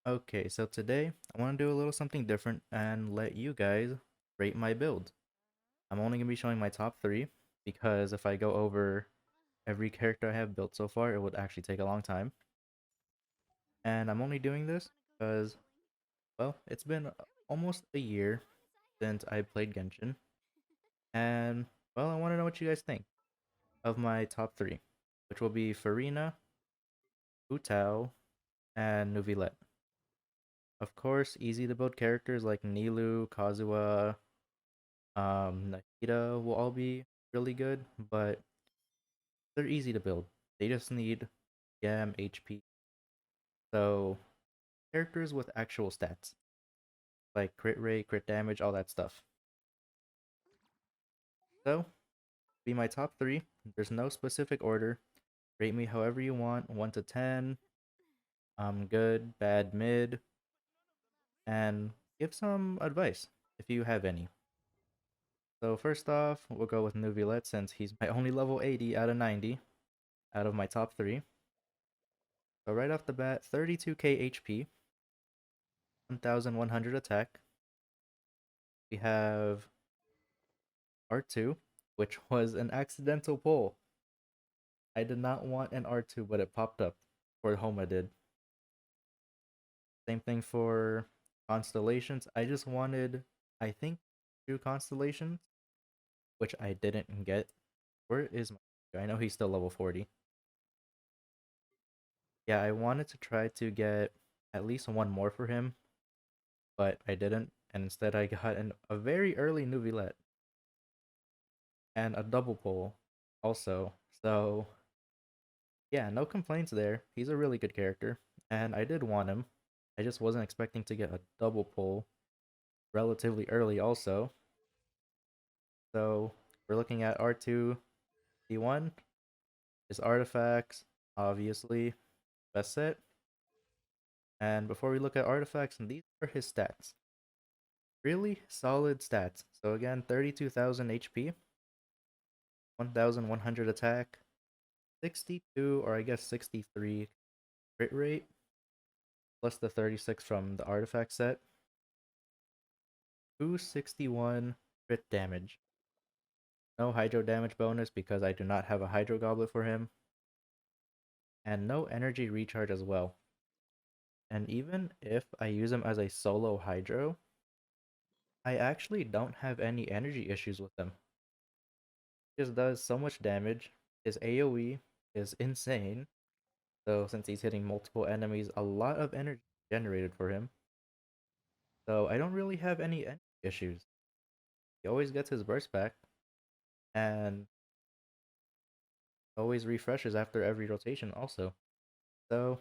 Okay, so today I want to do a little something different and let you guys rate my build. I'm only going to be showing my top three because if I go over every character I have built so far, it would actually take a long time. And I'm only doing this because, well, it's been almost a year since I played Genshin. And, well, I want to know what you guys think of my top three, which will be Farina, Utao, and Nuvilet. Of course, easy to build characters like Nilu, Kazuha, Nakita will all be really good, but they're easy to build. They just need GM, HP. So characters with actual stats, like crit rate, crit damage, all that stuff. So, be my top three. There's no specific order. Rate me however you want, 1 to 10, good, bad, mid, and give some advice if you have any. So first off, we'll go with Nuvilet since he's my only level 80 out of 90 out of my top three. So right off the bat, 32k HP, 1100 attack. We have R2, which was an accidental pull. I did not want an R2, but it popped up. Or Homa did. Same thing for constellations. I just wanted, I think, 2 constellations, which I didn't get. Where is my... I know he's still level 40. Yeah, I wanted to try to get at least one more for him, but I didn't. And instead I got a very early Nuvilet and a double pull also. So yeah, no complaints there. He's a really good character, and I did want him. I just wasn't expecting to get a double pull relatively early also. So we're looking at R2 D1. His artifacts, obviously, best set. And before we look at artifacts, these are his stats. Really solid stats. So again, 32,000 HP, 1,100 attack, 62 or I guess 63 crit rate, plus the 36 from the artifact set, 261 crit damage. No hydro damage bonus because I do not have a hydro goblet for him, and no energy recharge as well. And even if I use him as a solo hydro, I actually don't have any energy issues with him. He just does so much damage. His AoE is insane. So since he's hitting multiple enemies, a lot of energy generated for him. So I don't really have any issues. He always gets his burst back and always refreshes after every rotation also. So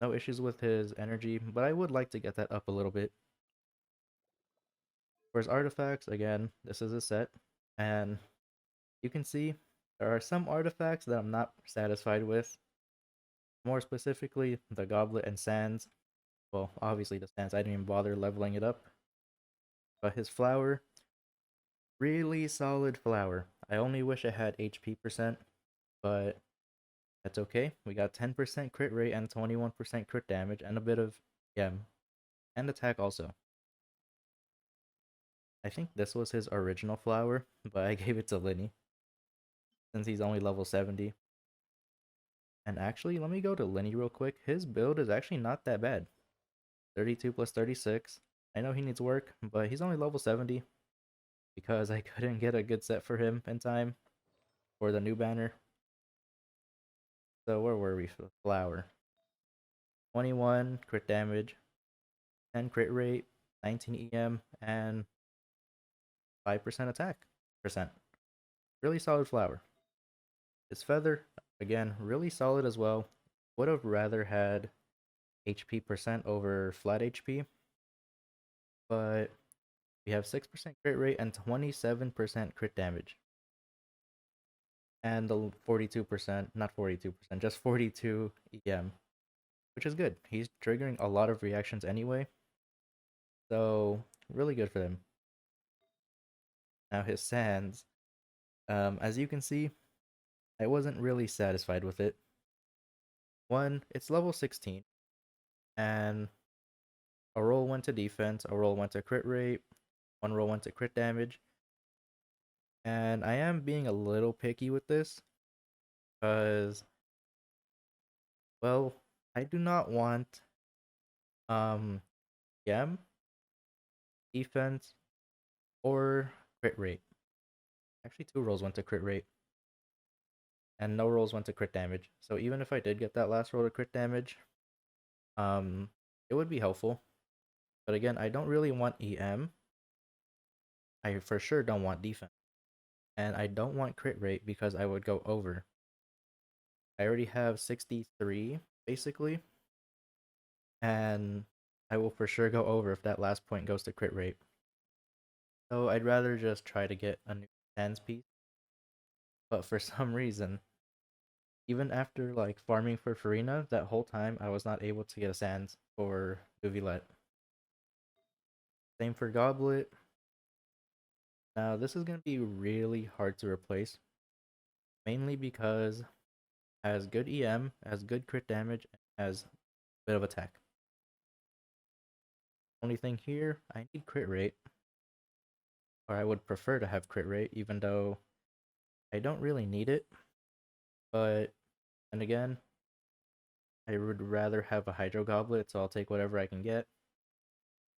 no issues with his energy, but I would like to get that up a little bit. For his artifacts, again, this is a set, and you can see there are some artifacts that I'm not satisfied with. More specifically, the Goblet and Sands. Well, obviously the Sands, I didn't even bother leveling it up. But his flower, really solid flower. I only wish it had HP percent, but that's okay. We got 10% crit rate and 21% crit damage and a bit of, yeah, and attack also. I think this was his original flower, but I gave it to Linny since he's only level 70. And actually, let me go to Linny real quick. His build is actually not that bad. 32 plus 36. I know he needs work, but he's only level 70 because I couldn't get a good set for him in time for the new banner. So where were we for the flower? 21 crit damage, 10 crit rate, 19 EM, and 5% attack percent. Really solid flower. His feather, again, really solid as well. Would have rather had HP percent over flat HP, but we have 6% crit rate and 27% crit damage. And the 42%, not 42%, just 42 EM, which is good. He's triggering a lot of reactions anyway, so really good for them. Now his sands, as you can see, I wasn't really satisfied with it. One, it's level 16, and A roll went to defense, a roll went to crit rate, one roll went to crit damage. And I am being a little picky with this because, well, I do not want um gem, defense, or crit rate. Actually, two rolls went to crit rate, and no rolls went to crit damage. So even if I did get that last roll to crit damage, um, it would be helpful. But again, I don't really want EM. I for sure don't want defense, and I don't want crit rate because I would go over. I already have 63 basically, and I will for sure go over if that last point goes to crit rate. So I'd rather just try to get a new sands piece. But for some reason, even after like farming for Farina, that whole time I was not able to get a sands for Duvilet. Same for Goblet. Now this is gonna be really hard to replace, mainly because it has good EM, has good crit damage, and has a bit of attack. Only thing here, I need crit rate, or I would prefer to have crit rate, even though I don't really need it. But and again, I would rather have a Hydro Goblet, so I'll take whatever I can get.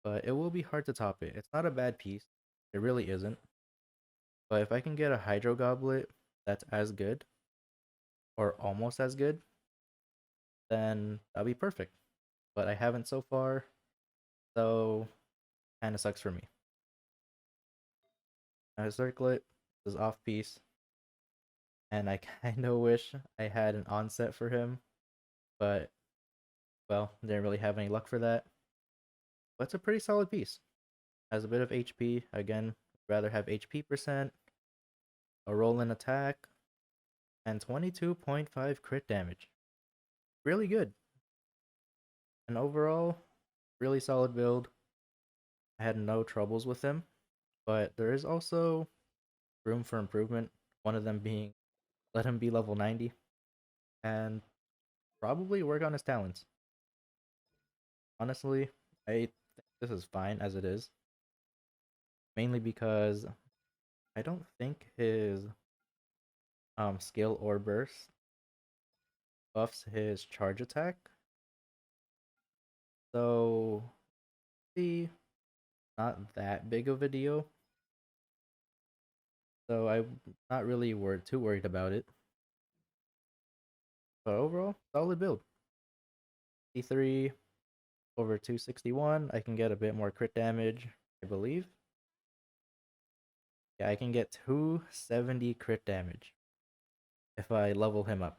But it will be hard to top it. It's not a bad piece. It really isn't. But if I can get a Hydro Goblet that's as good, or almost as good, then that'll be perfect. But I haven't so far, so kinda sucks for me. My Circlet is off piece, and I kinda wish I had an onset for him, but well, didn't really have any luck for that. But it's a pretty solid piece. Has a bit of HP. Again, rather have HP percent, a roll in attack, and 22.5 crit damage. Really good. And overall, really solid build. I had no troubles with him, but there is also room for improvement. One of them being let him be level 90 and probably work on his talents. Honestly, I think this is fine as it is. Mainly because I don't think his skill or burst buffs his charge attack. So, see, not that big of a deal. So I'm not really too worried about it. But overall, solid build. D3 over 261. I can get a bit more crit damage, I believe. Yeah, I can get 270 crit damage if I level him up.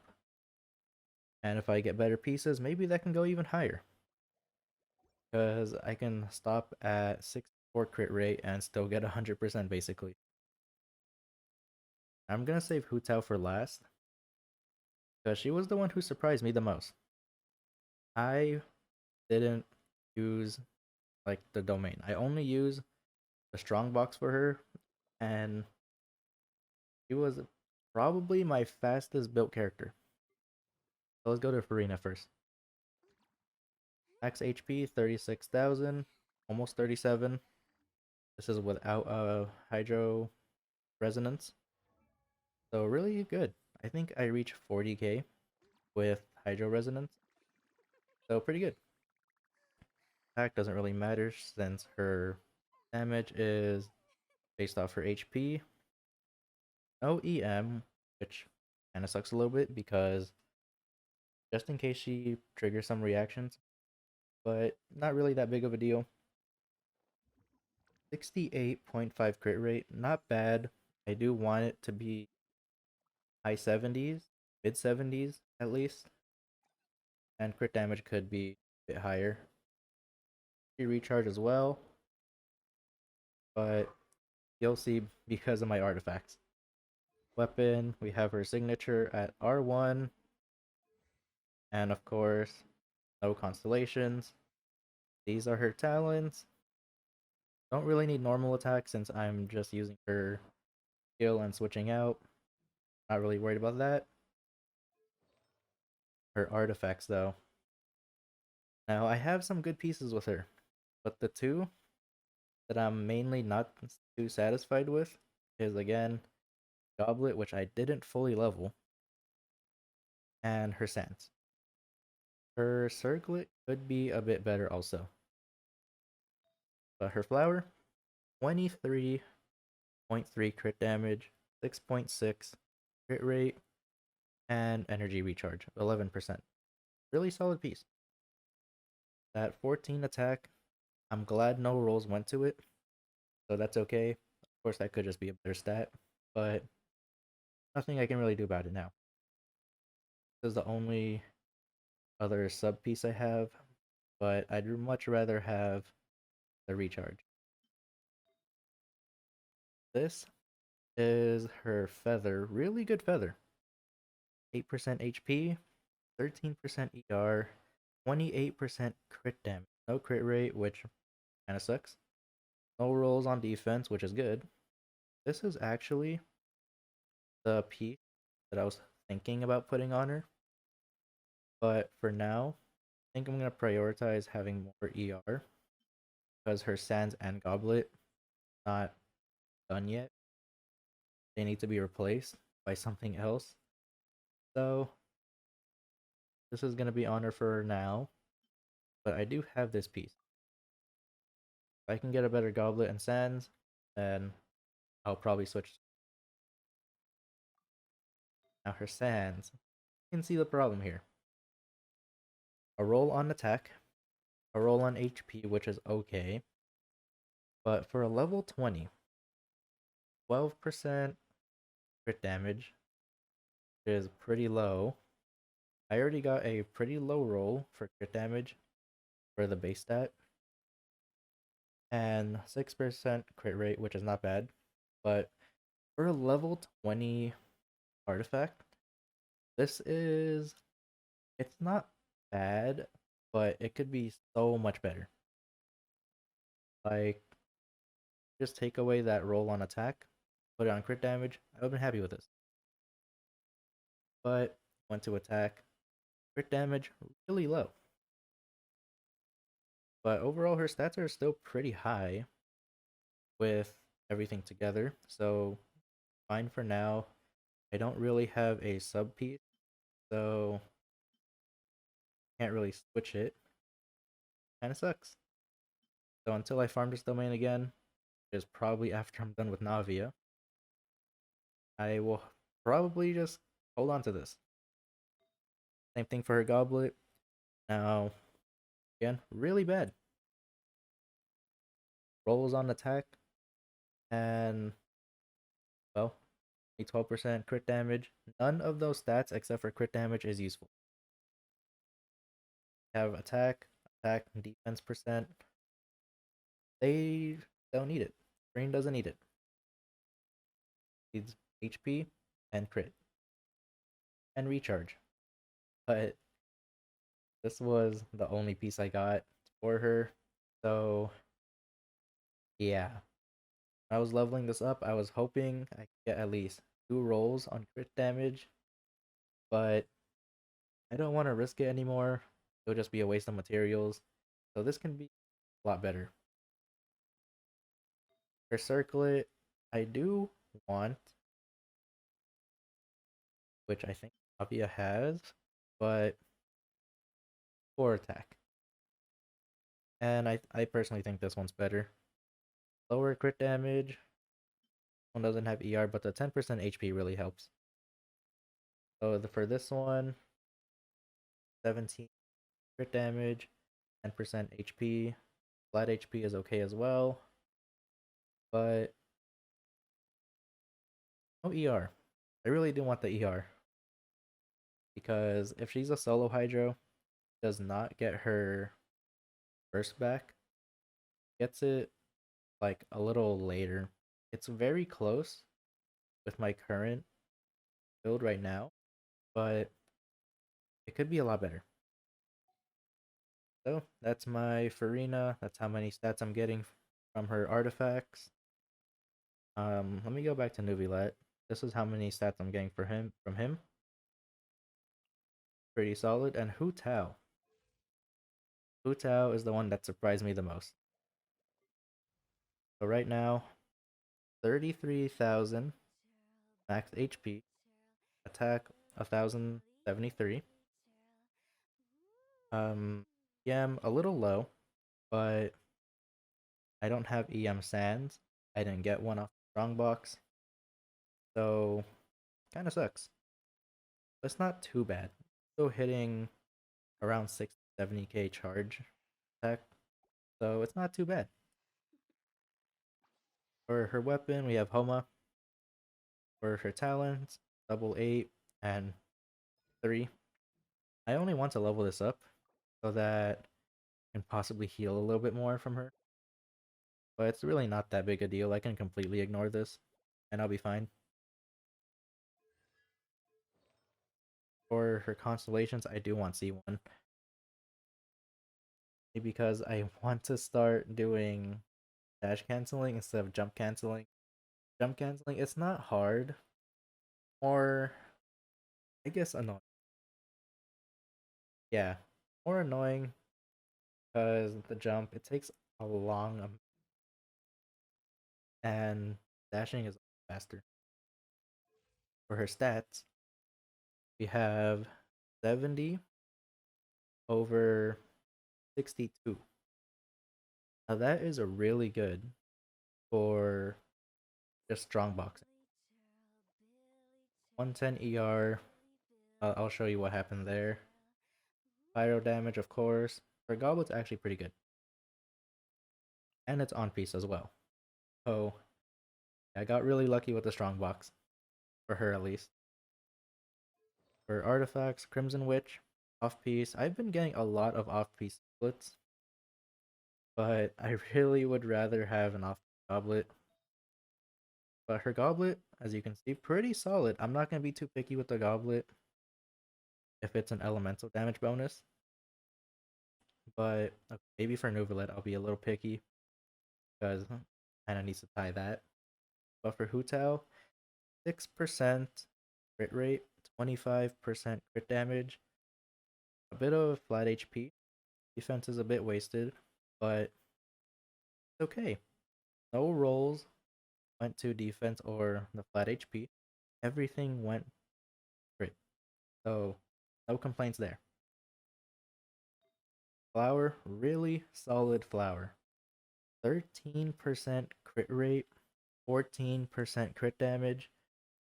And if I get better pieces, maybe that can go even higher. Because I can stop at 64 crit rate and still get 100% basically. I'm gonna save Hu Tao for last. Because she was the one who surprised me the most. I didn't use like the domain. I only use the strong box for her, and she was probably my fastest built character. So let's go to Farina first. Max HP 36,000, almost 37. This is without Hydro Resonance. So really good. I think I reached 40k with Hydro Resonance. So pretty good. Attack doesn't really matter since her damage is based off her HP. No EM, which kind of sucks a little bit because just in case she triggers some reactions, but not really that big of a deal. 68.5 crit rate, not bad. I do want it to be high 70s, mid 70s at least, and crit damage could be a bit higher. She recharge as well, but you'll see because of my artifacts. Weapon, we have her signature at R1, and of course, no constellations. These are her talents. Don't really need normal attack since I'm just using her skill and switching out. Not really worried about that. Her artifacts though. Now I have some good pieces with her. But the two that I'm mainly not too satisfied with is again Goblet, which I didn't fully level, and her Sands. Her Circlet could be a bit better also. But her Flower, 23.3 crit damage, 6.6 crit rate, and energy recharge, 11%. Really solid piece. That 14 attack, I'm glad no rolls went to it, so that's okay. Of course, that could just be a better stat, but nothing I can really do about it now. This is the only other sub piece I have, but I'd much rather have the recharge. This is her feather, really good feather. 8% HP, 13% ER, 28% crit damage. No crit rate, which kind of sucks. No rolls on defense, which is good. This is actually the piece that I was thinking about putting on her. But for now, I think I'm going to prioritize having more ER because her Sands and Goblet not done yet. They need to be replaced by something else. So this is going to be on her for now. But I do have this piece. If I can get a better Goblet and Sands, then I'll probably switch. Now her Sands. You can see the problem here. A roll on attack, a roll on HP, which is okay. But for a level 20, 12% crit damage is pretty low. I already got a pretty low roll for crit damage for the base stat. And 6% crit rate, which is not bad. But for a level 20 artifact, this is... It's not bad, but it could be so much better. Like, just take away that roll on attack, put it on crit damage. I would have been happy with this. But went to attack, crit damage really low. But overall, her stats are still pretty high with everything together. So fine for now. I don't really have a sub piece, so can't really switch it. Kind of sucks. So until I farm this domain again, which is probably after I'm done with Navia, I will probably just hold on to this. Same thing for her Goblet. Now, again, really bad. Rolls on attack, and, well, a 12% crit damage. None of those stats except for crit damage is useful. Have attack, and defense percent. They don't need it. Brain doesn't need it. Needs HP and crit and recharge. But this was the only piece I got for her. So yeah. When I was leveling this up, I was hoping I could get at least 2 rolls on crit damage. But I don't want to risk it anymore. It'll just be a waste of materials. So this can be a lot better. For Circlet, I do want, which I think Avia has, but 4 attack. And I personally think this one's better. Lower crit damage. One doesn't have ER, but the 10% HP really helps. So for this one, 17 crit damage, 10% HP. Flat HP is okay as well. But no ER. I really do want the ER. Because if she's a solo Hydro, does not get her burst back, gets it like a little later. It's very close with my current build right now, but it could be a lot better. So that's my Farina. That's how many stats I'm getting from her artifacts. Let me go back to Nuvilat. This is how many stats I'm getting from him. Pretty solid. And Hu Tao. Hu Tao is the one that surprised me the most. So right now, 33,000 max HP, attack 1,073. EM a little low, but I don't have EM Sands. I didn't get one off the strong box, so kind of sucks. But it's not too bad. Still hitting around 60 70k charge attack, so it's not too bad. For her weapon, we have Homa. For her talents, double 8 and 3. I only want to level this up so that I can possibly heal a little bit more from her. But it's really not that big a deal. I can completely ignore this and I'll be fine. For her constellations, I do want C1 because I want to start doing dash canceling instead of jump canceling. Jump canceling, it's not hard, or I guess annoying. Yeah, more annoying because the jump it takes a long and dashing is faster. For her stats, we have 70 over 62. Now that is a really good for just strong boxing. 110 ER. I'll show you what happened there. Pyro damage, of course. Her goblet's actually pretty good, and it's on piece as well. So I got really lucky with the strong box for her at least. For artifacts, Crimson Witch, off piece. I've been getting a lot of off piece splits, but I really would rather have an off goblet. But her goblet, as you can see, pretty solid. I'm not gonna be too picky with the goblet if it's an elemental damage bonus. But maybe for Nuvalet, I'll be a little picky because kind of needs to tie that. But for Hu Tao, 6% crit rate, 25% crit damage, a bit of flat HP. Defense is a bit wasted, but it's okay. No rolls went to defense or the flat HP. Everything went crit. So no complaints there. Flower, really solid flower. 13% crit rate, 14% crit damage,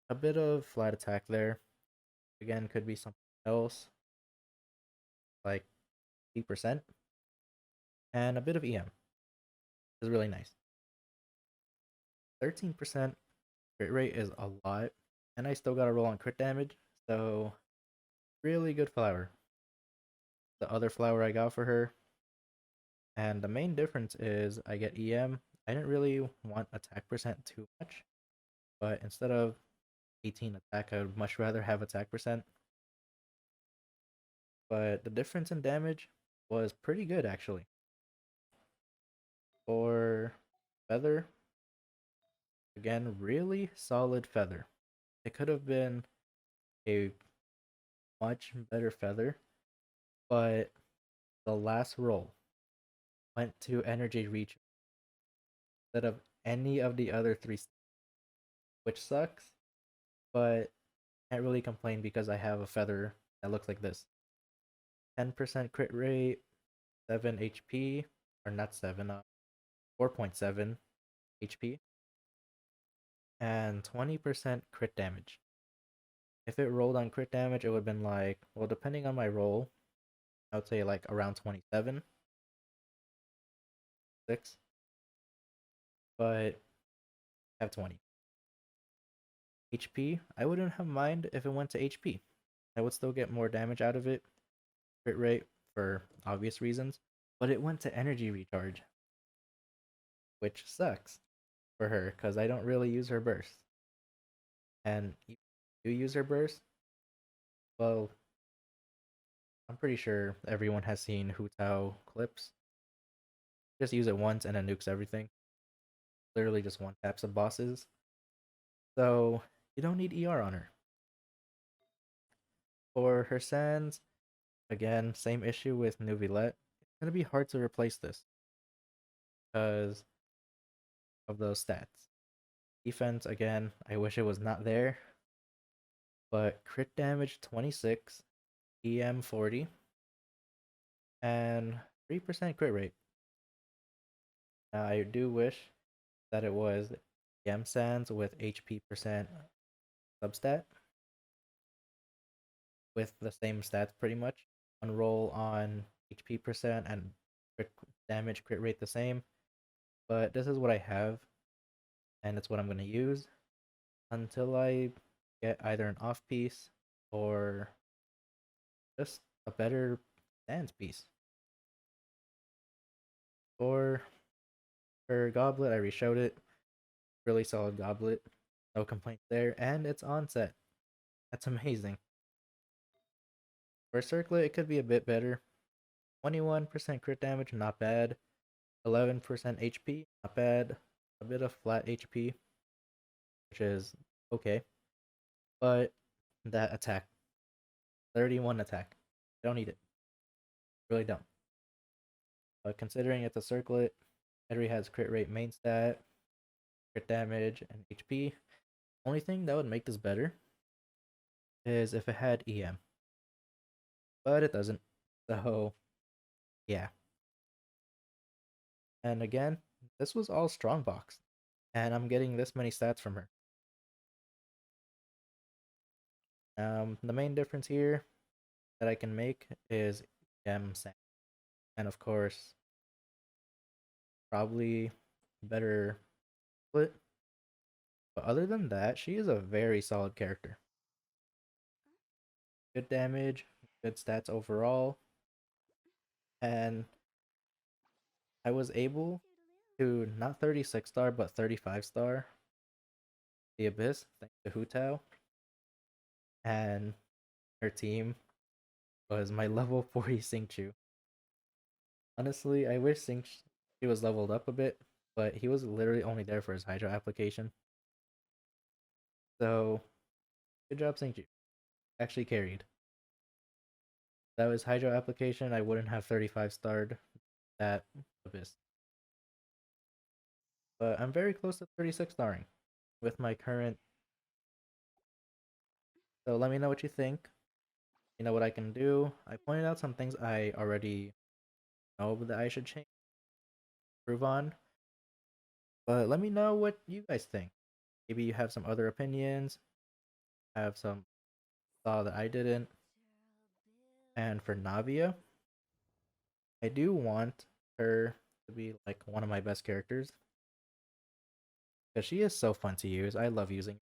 a bit of flat attack there. Again, could be something else, like 8%, and a bit of EM. Is really nice. 13% crit rate is a lot, and I still got to roll on crit damage, so really good flower. The other flower I got for her, and the main difference is I get EM. I didn't really want attack percent too much, but instead of 18 attack, I would much rather have attack percent. But the difference in damage was pretty good actually. For feather, again, really solid feather. It could have been a much better feather, but the last roll went to energy reach instead of any of the other three, which sucks, but can't really complain because I have a feather that looks like this. 10% crit rate, 7 HP, or not 7, 4.7 HP, and 20% crit damage. If it rolled on crit damage, it would have been like, well, depending on my roll, I would say like around 27, 6, but I have 20. HP, I wouldn't have mind if it went to HP. I would still get more damage out of it, crit rate for obvious reasons, but it went to energy recharge, which sucks for her because I don't really use her burst. And if you use her burst, well, I'm pretty sure everyone has seen Hu Tao clips. Just use it once and it nukes everything. Literally just one taps of bosses. So you don't need ER on her. For her sands, again, same issue with Nuvilette. It's gonna be hard to replace this because of those stats. Defense, again, I wish it was not there, but crit damage 26, EM 40, and 3% crit rate. Now, I do wish that it was Gem Sands with HP percent substat with the same stats pretty much. One roll on HP percent and crit damage crit rate the same. But this is what I have, and it's what I'm going to use until I get either an off piece or just a better Sands piece. For her goblet, I reshowed it. Really solid goblet. No complaints there. And it's on set. That's amazing. For circlet, it could be a bit better. 21% crit damage, not bad. 11% HP, not bad. A bit of flat HP, which is okay. But that attack, 31 attack. I don't need it. Really don't. But considering it's a circlet, it already has crit rate main stat, crit damage, and HP. Only thing that would make this better is if it had EM. But it doesn't. So, yeah. And again, this was all strong box. And I'm getting this many stats from her. The main difference here that I can make is gem sand. And of course, probably better split. But other than that, she is a very solid character. Good damage, good stats overall. And I was able to not 36 star, but 35 star the Abyss, thanks to Hu Tao. And her team was my level 40 Xingqiu. Honestly, I wish Xingqiu was leveled up a bit, but he was literally only there for his Hydro application. So, good job, Xingqiu. Actually carried. If that was Hydro application, I wouldn't have 35 starred that Abyss. But I'm very close to 36 starring with my current. So let me know what you think. You know what I can do. I pointed out some things I already know that I should change, improve on. But let me know what you guys think. Maybe you have some other opinions, have some thought that I didn't. And for Navia, I do want her to be like one of my best characters because she is so fun to use. I love using.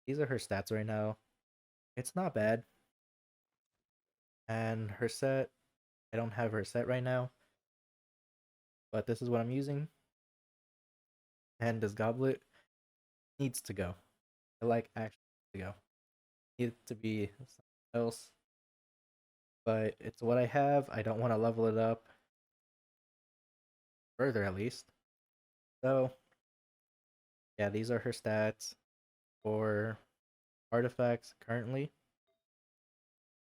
These are her stats right now. It's not bad. And her set, I don't have her set right now, but this is what I'm using. And this goblet needs to go. I like actually to go. Need it to be something else, but it's what I have. I don't want to level it up further, at least. So, yeah, these are her stats for artifacts currently.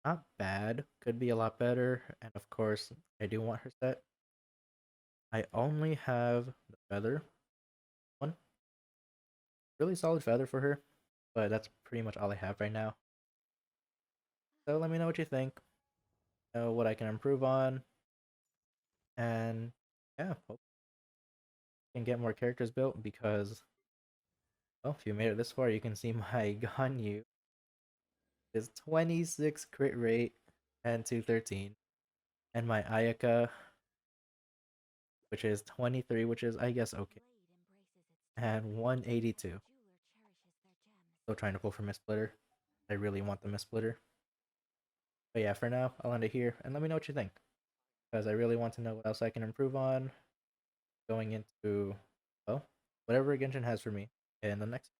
Not bad. Could be a lot better. And of course, I do want her set. I only have the feather one. Really solid feather for her, but that's pretty much all I have right now. So let me know what you think. Know what I can improve on. And yeah, hope I can get more characters built because, well, if you made it this far, you can see my Ganyu is 26 crit rate and 213. And my Ayaka, which is 23, which is, I guess, okay. And 182. Still trying to pull for Miss Splitter. I really want the Miss Splitter. But yeah, for now, I'll end it here. And let me know what you think. Because I really want to know what else I can improve on going into, well, whatever Genshin has for me in the next